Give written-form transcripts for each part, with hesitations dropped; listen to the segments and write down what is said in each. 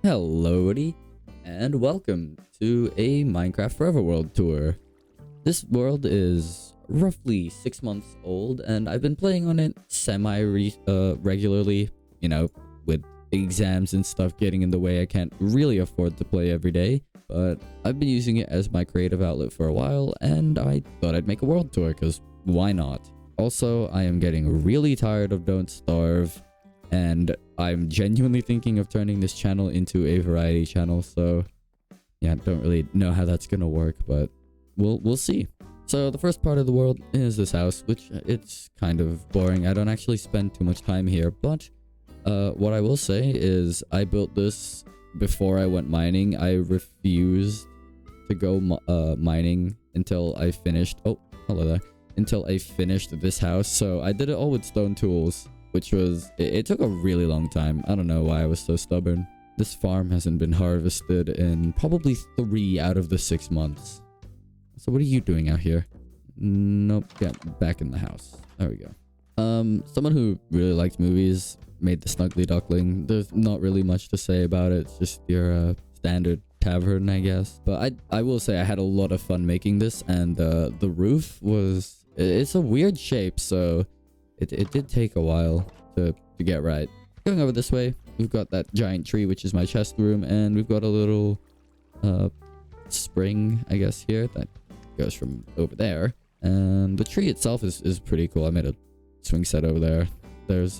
Hello, buddy, and welcome to a Minecraft Forever World tour. This world is roughly 6 months old, and I've been playing on it regularly. You know, with exams and stuff getting in the way, I can't really afford to play every day. But I've been using it as my creative outlet for a while, and I thought I'd make a world tour, because why not? Also, I am getting really tired of Don't Starve, and I'm genuinely thinking of turning this channel into a variety channel, so yeah, don't really know how that's gonna work, but we'll see. So the first part of the world is this house, which it's kind of boring. I don't actually spend too much time here, but what I will say is I built this before I went mining. I refused to go mining until I finished. Oh, hello there. Until I finished this house, so I did it all with stone tools, which was, it took a really long time. I don't know why I was so stubborn. This farm hasn't been harvested in probably 3 out of the 6 months. So what are you doing out here? Nope, yeah, back in the house. There we go. Someone who really likes movies made the Snuggly Duckling. There's not really much to say about it. It's just your standard tavern, I guess. But I will say I had a lot of fun making this, and the roof was, it's a weird shape, so it did take a while to get right. Going over this way, we've got that giant tree, which is my chest room, and we've got a little spring, I guess, here that goes from over there. And the tree itself is pretty cool. I made a swing set over there. There's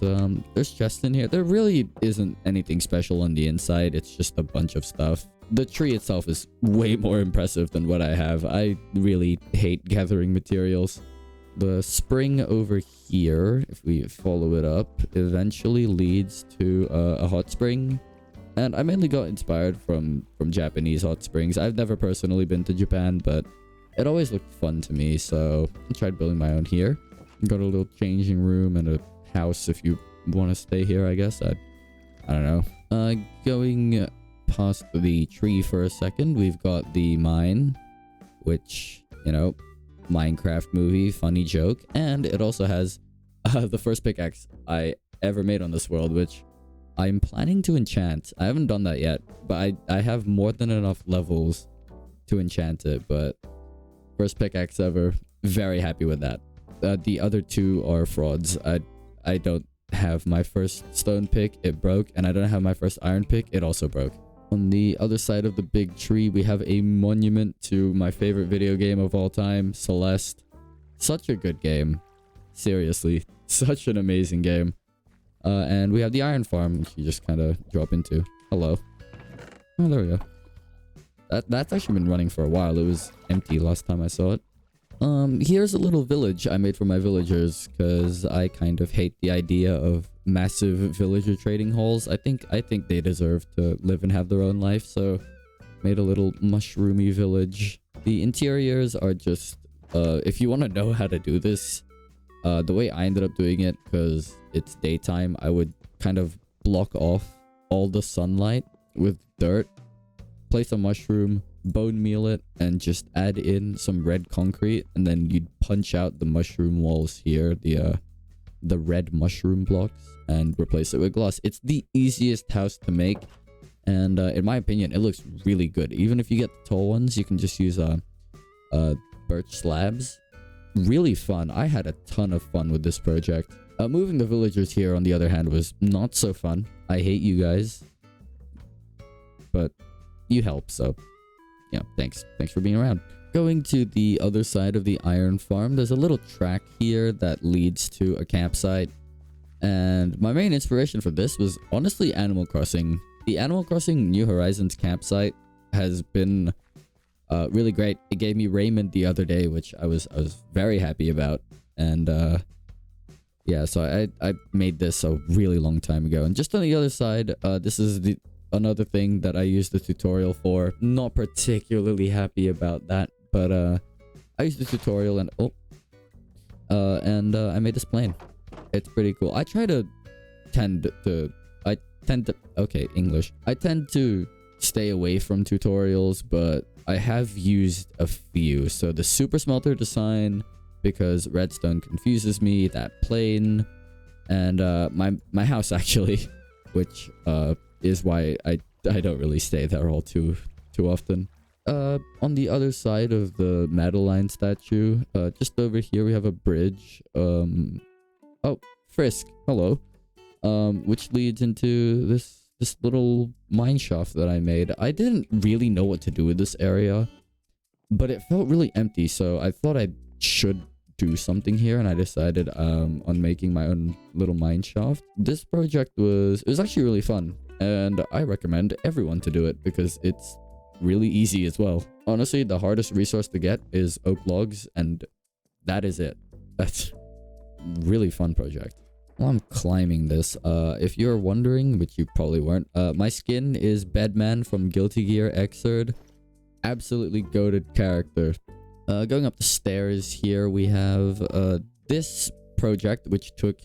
chests in here. There really isn't anything special on the inside. It's just a bunch of stuff. The tree itself is way more impressive than what I have. I really hate gathering materials. The spring over here, if we follow it up, eventually leads to a hot spring. And I mainly got inspired from Japanese hot springs. I've never personally been to Japan, but it always looked fun to me, so I tried building my own here. Got a little changing room and a house if you want to stay here, I guess. I don't know. Going past the tree for a second, we've got the mine, which, you know, Minecraft movie, funny joke, and it also has the first pickaxe I ever made on this world, which I'm planning to enchant. I haven't done that yet, but I have more than enough levels to enchant it, but first pickaxe ever, very happy with that. The other two are frauds. I don't have my first stone pick, it broke, and I don't have my first iron pick, it also broke. On the other side of the big tree, we have a monument to my favorite video game of all time, Celeste. Such a good game. Seriously, such an amazing game. And we have the iron farm, which you just kind of drop into. Hello. Oh, there we go. That's actually been running for a while. It was empty last time I saw it. Here's a little village I made for my villagers, because I kind of hate the idea of massive villager trading halls. I think they deserve to live and have their own life, so made a little mushroomy village. The interiors are just, if you want to know how to do this, the way I ended up doing it, because it's daytime, I would kind of block off all the sunlight with dirt, place a mushroom, bone meal it, and just add in some red concrete, and then you'd punch out the mushroom walls here, the red mushroom blocks, and replace it with glass. It's the easiest house to make, and in my opinion, it looks really good. Even if you get the tall ones, you can just use birch slabs. Really fun. I had a ton of fun with this project. Moving the villagers here, on the other hand, was not so fun. I hate you guys, but you help, so yeah, thanks for being around. Going to the other side of the iron farm, there's a little track here that leads to a campsite, and my main inspiration for this was honestly Animal Crossing. The Animal Crossing New Horizons campsite has been really great. It gave me raiment the other day, which I was very happy about, and yeah, so I made this a really long time ago. And just on the other side, this is another thing that I used the tutorial for. Not particularly happy about that, but I used the tutorial and I made this plane. It's pretty cool. I tend to stay away from tutorials, but I have used a few. So the super smelter design, because redstone confuses me, that plane, and my house actually, which is why I I don't really stay there all too often. On the other side of the Madeline statue, just over here we have a bridge. Oh, Frisk, hello. Which leads into this little mine shaft that I made. I didn't really know what to do with this area, but it felt really empty, so I thought I should do something here, and I decided on making my own little mine shaft. This project was actually really fun, and I recommend everyone to do it because it's really easy as well. Honestly, the hardest resource to get is oak logs, and that is it. That's really fun project. While I'm climbing this, if you're wondering, which you probably weren't, my skin is Bedman from Guilty Gear Xrd. Absolutely goated character. Going up the stairs here, we have this project, which took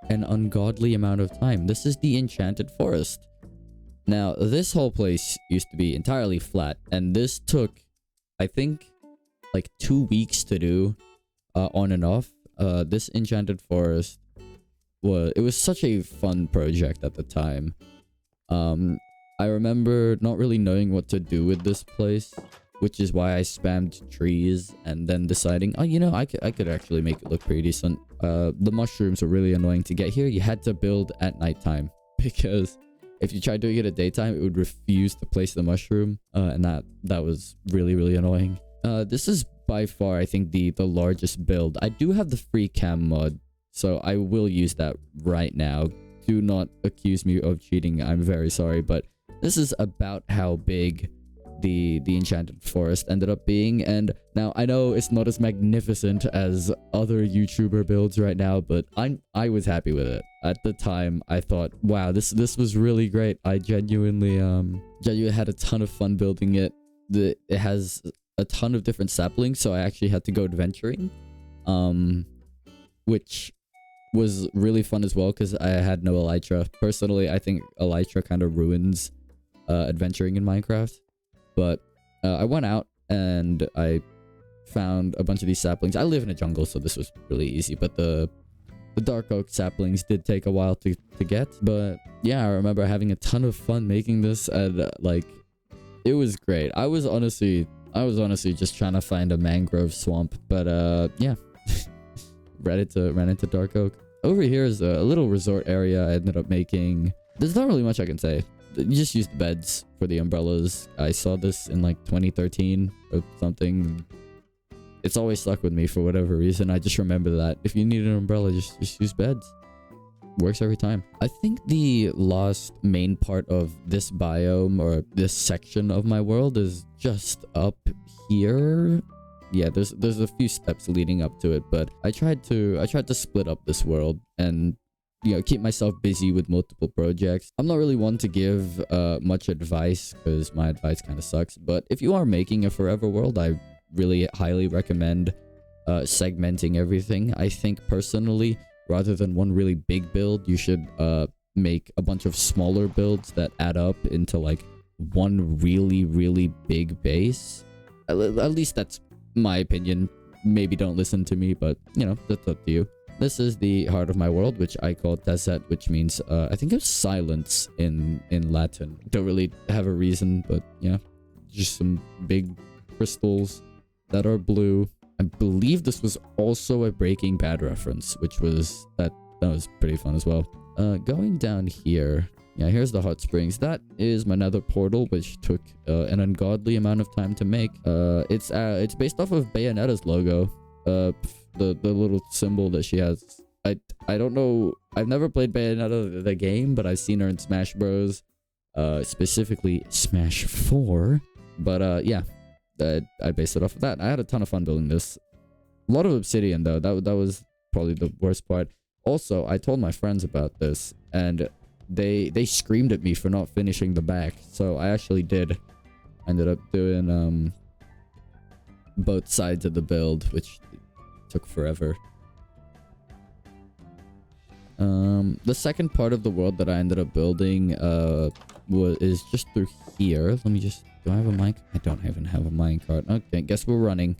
an ungodly amount of time. This is the Enchanted Forest. Now, this whole place used to be entirely flat, and this took, I think, like 2 weeks to do, on and off. This Enchanted Forest was such a fun project at the time. I remember not really knowing what to do with this place, which is why I spammed trees and then deciding, oh, you know, I could actually make it look pretty decent. The mushrooms were really annoying to get here. You had to build at nighttime because if you tried doing it at daytime, it would refuse to place the mushroom, and that was really, really annoying. This is by far, I think, the largest build. I do have the free cam mod, so I will use that right now. Do not accuse me of cheating. I'm very sorry, but this is about how big the Enchanted Forest ended up being. And now I know it's not as magnificent as other YouTuber builds right now, but I was happy with it. At the time, I thought, wow, this was really great. I genuinely had a ton of fun building it. It has a ton of different saplings, so I actually had to go adventuring, which was really fun as well because I had no elytra. Personally, I think elytra kind of ruins adventuring in Minecraft. But I went out and I found a bunch of these saplings. I live in a jungle, so this was really easy. But the dark oak saplings did take a while to get. But yeah, I remember having a ton of fun making this, and like, it was great. I was honestly just trying to find a mangrove swamp. But yeah, ran into dark oak. Over here is a little resort area I ended up making. There's not really much I can say. You just use the beds for the umbrellas. I saw this in like 2013 or something. It's always stuck with me for whatever reason. I just remember that if you need an umbrella, just use beds. Works every time. I think the last main part of this biome or this section of my world is just up here. Yeah, there's a few steps leading up to it, but I tried to split up this world and, you know, keep myself busy with multiple projects. I'm not really one to give much advice because my advice kind of sucks, but if you are making a forever world, I really highly recommend segmenting everything. I think personally, rather than one really big build, you should make a bunch of smaller builds that add up into like one really, really big base. At least that's my opinion. Maybe don't listen to me, but you know, that's up to you. This is the heart of my world, which I call Tezet, which means I think it's silence in Latin. Don't really have a reason, but yeah, just some big crystals that are blue. I believe this was also a Breaking Bad reference, which was that was pretty fun as well. Going down here, yeah, here's the hot springs. That is my nether portal, which took an ungodly amount of time to make. It's based off of Bayonetta's logo. The little symbol that she has. I don't know. I've never played Bayonetta the game, but I've seen her in Smash Bros. Specifically Smash 4. But yeah, I based it off of that. I had a ton of fun building this. A lot of obsidian though. That was probably the worst part. Also, I told my friends about this, and they screamed at me for not finishing the back. So I actually did. Ended up doing both sides of the build, which took forever. The second part of the world that I ended up building is just through here. Let me just... Do I have a mic? I don't even have a minecart. Okay, guess we're running.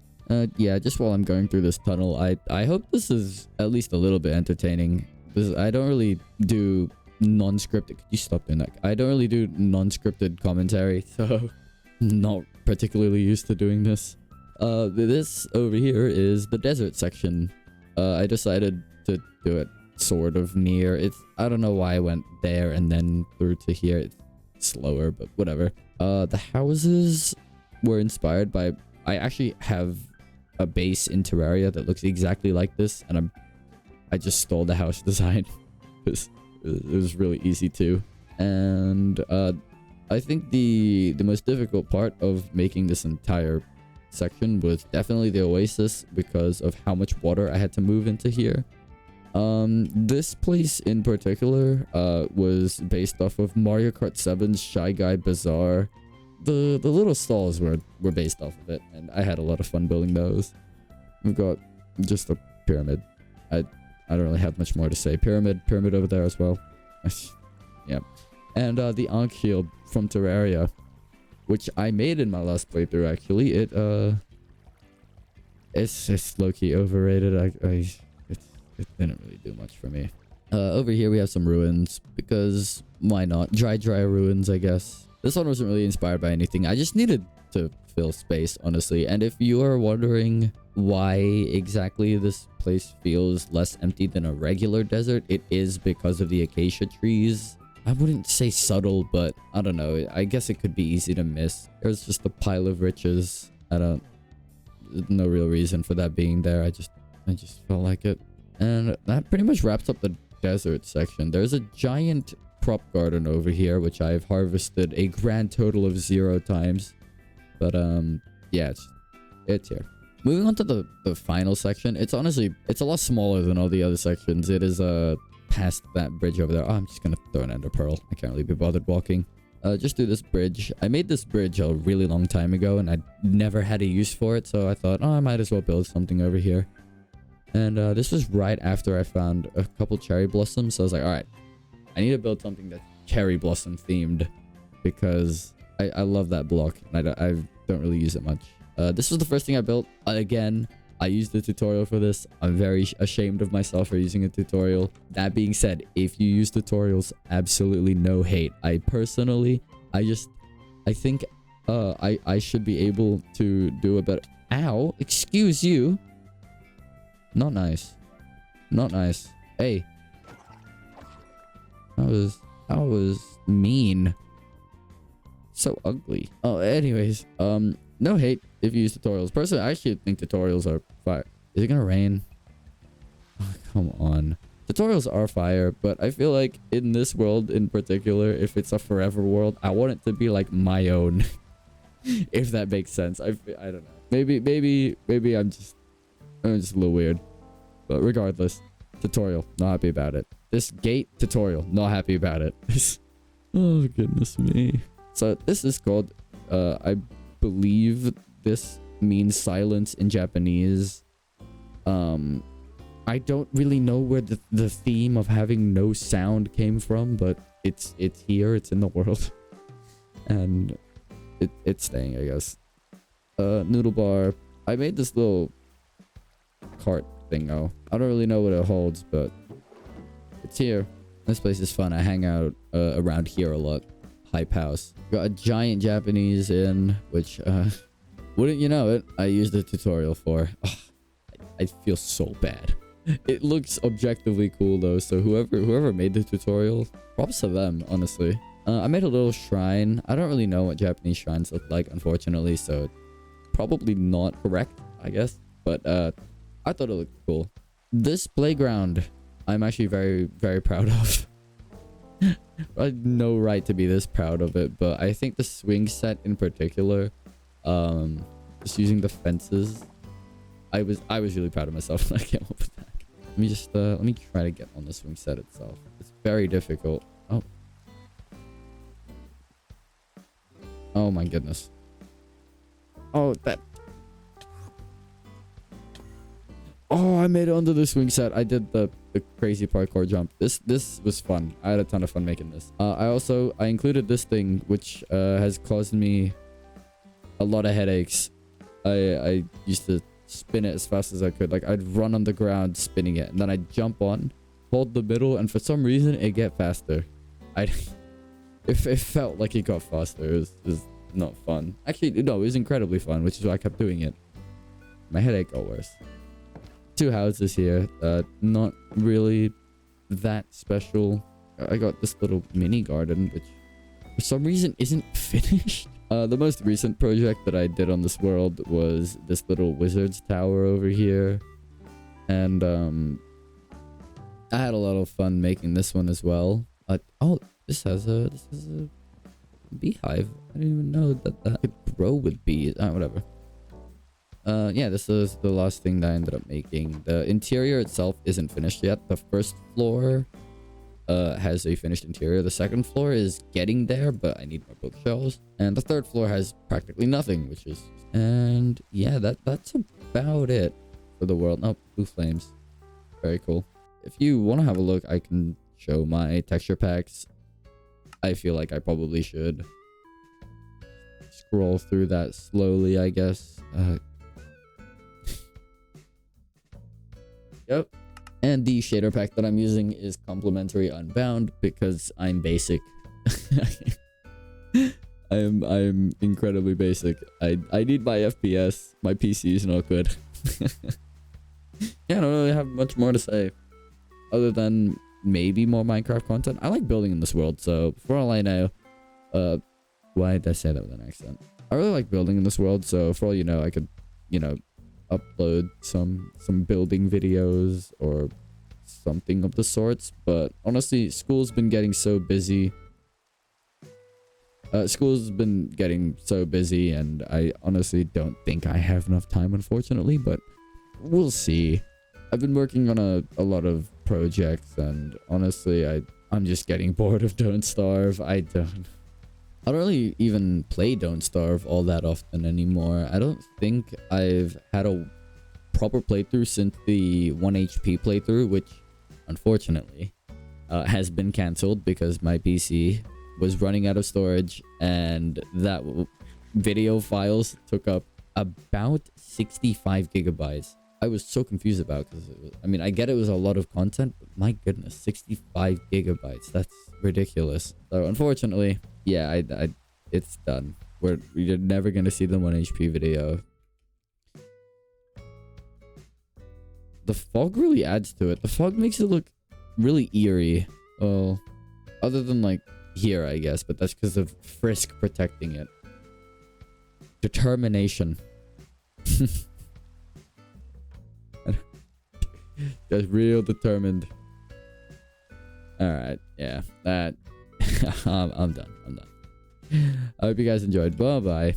Yeah, just while I'm going through this tunnel, I hope this is at least a little bit entertaining. I don't really do non-scripted. Could you stop doing that? I don't really do non-scripted commentary, so not particularly used to doing this. This over here is the desert section. I decided to do it sort of near. I don't know why I went there and then through to here. It's slower, but whatever. The houses were inspired by... I actually have a base in Terraria that looks exactly like this, and I just stole the house design because it was really easy to. And I think the most difficult part of making this entire section was definitely the oasis because of how much water I had to move into here. This place in particular was based off of Mario Kart 7's Shy Guy Bazaar. The little stalls were based off of it, and I had a lot of fun building those. We've got just a pyramid. I don't really have much more to say. Pyramid over there as well. Yeah. And the Ankh Shield from Terraria, which I made in my last playthrough actually. It's low-key overrated. It didn't really do much for me. Over here we have some ruins, because why not? Dry ruins, I guess. This one wasn't really inspired by anything. I just needed to fill space, honestly. And if you are wondering why exactly this place feels less empty than a regular desert, it is because of the acacia trees. I wouldn't say subtle, but I don't know. I guess it could be easy to miss. There's just a pile of riches. There's no real reason for that being there. I just felt like it. And that pretty much wraps up the desert section. There's a giant prop garden over here, which I've harvested a grand total of 0 times. But yeah, it's here. Moving on to the final section. It's a lot smaller than all the other sections. It is past that bridge over there. Oh, I'm just gonna throw an ender pearl. I can't really be bothered walking. Just do this bridge. I made this bridge a really long time ago, and I never had a use for it, so I thought, oh, I might as well build something over here. And this was right after I found a couple cherry blossoms, so I was like, all right, I need to build something that's cherry blossom themed, because I love that block, and I don't really use it much. This was the first thing I built. Again, I used the tutorial for this. I'm very ashamed of myself for using a tutorial. That being said, if you use tutorials, absolutely no hate. I think I should be able to do a better... Ow! Excuse you! Not nice. Not nice. Hey. That was mean. So ugly. Oh, anyways, no hate if you use tutorials. Personally, I actually think tutorials are fire. Is it gonna rain? Oh, come on. Tutorials are fire, but I feel like in this world in particular, if it's a forever world, I want it to be like my own. If that makes sense. I don't know. Maybe I'm just a little weird. But regardless, tutorial, not happy about it. This gate tutorial, not happy about it. Oh, goodness me. So this is called, I believe this means silence in Japanese. I don't really know where the theme of having no sound came from, but it's here, it's in the world. And it's staying, I guess. Noodle bar. I made this little cart thing though. I don't really know what it holds, but it's here. This place is fun. I hang out around here a lot. Hype house. Got a giant Japanese inn, which wouldn't you know it, I used the tutorial for. Oh, I feel so bad. It looks objectively cool though, so whoever made the tutorial, props to them, honestly. I made a little shrine. I don't really know what Japanese shrines look like, unfortunately, so probably not correct, I guess. But I thought it looked cool. This playground, I'm actually very, very proud of. I had no right to be this proud of it, but I think the swing set in particular, just using the fences, I was really proud of myself when I came up with that. Let me try to get on the swing set itself. It's very difficult. Oh my goodness. Oh, I made it onto the swing set. I did the crazy parkour jump. This was fun. I had a ton of fun making this. I included this thing, which has caused me a lot of headaches. I used to spin it as fast as I could. Like, I'd run on the ground spinning it, and then I'd jump on, hold the middle, and for some reason it get faster. It felt like it got faster. It was not fun. Actually, no, it was incredibly fun, which is why I kept doing it. My headache got worse. 2 houses here. Not really that special. I got this little mini garden, which for some reason isn't finished. The most recent project that I did on this world was this little wizard's tower over here. And I had a lot of fun making this one as well. Oh, this has a beehive. I didn't even know that could grow with bees. Whatever. Yeah, this is the last thing that I ended up making. The interior itself isn't finished yet. The first floor has a finished interior. The second floor is getting there, but I need more bookshelves. And the third floor has practically nothing, which is... And yeah, that's about it for the world. Oh, blue flames. Very cool. If you want to have a look, I can show my texture packs. I feel like I probably should scroll through that slowly, I guess. Yep. And the shader pack that I'm using is complementary unbound because I'm basic. I'm incredibly basic. I need my FPS. My PC is not good. Yeah, I don't really have much more to say. Other than maybe more Minecraft content. I like building in this world, so for all I know... why did I say that with an accent? I really like building in this world, so for all you know, I could, upload some building videos or something of the sorts. But honestly, school's been getting so busy. School's been getting so busy, and I honestly don't think I have enough time, unfortunately, but we'll see. I've been working on a lot of projects, and honestly, I'm just getting bored of Don't Starve. I don't really even play Don't Starve all that often anymore. I don't think I've had a proper playthrough since the 1 HP playthrough, which unfortunately has been cancelled because my PC was running out of storage, and that video files took up about 65 gigabytes. I was so confused about because I mean, I get it was a lot of content, but my goodness, 65 gigabytes. That's ridiculous. So unfortunately, yeah, it's done. We're never going to see the 1 HP video. The fog really adds to it. The fog makes it look really eerie. Well, other than like here, I guess, but that's because of Frisk protecting it. Determination. Just real determined. Alright, yeah. That I'm done. I hope you guys enjoyed. Bye bye.